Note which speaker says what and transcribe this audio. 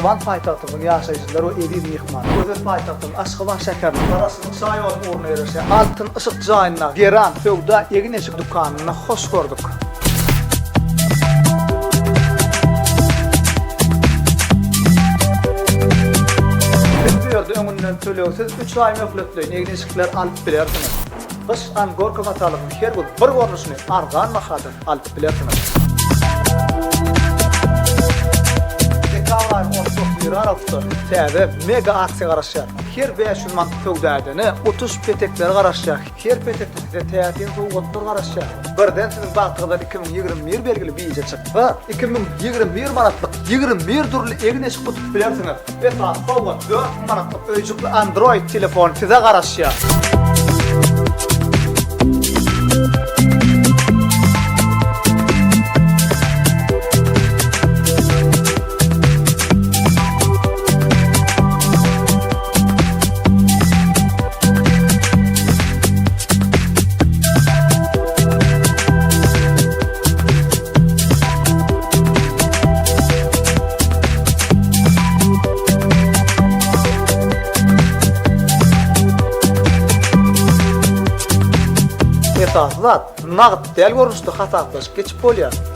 Speaker 1: Nahçıvan paytaxtının yaşayıcıları o evin yıkman. Özet paytaxtının Aşkıban şekerinin arasının sayon uğruna erişe altın ışık cayına geran fevda egin eşik dükkanına hoş gördük. Öňünden töleýärsiz 3 ay möhletleýin, egin eşikler alyp bilersiňiz. Kış Angorka matalyk her bul bir gornuşyny arzan mahadan alyp bilersiňiz. Dekalar 30 aralykda täze mega aksiýa garaşýar. Her 500 manat töwdädini 30 petekler garaşýar. Her petekde täze soňgutlar garaşýar. Birden siziň bagtygda 2021 belgili biýje çykdy. 2021 manatlyk 21 türlü egin eşik tutup bilersiňiz. Ve saat soňra 4 manatlyk öýjükli Android telefon size garaşýar. Esaslat, nağıt del görünüşde hataklaş geçip bolýar.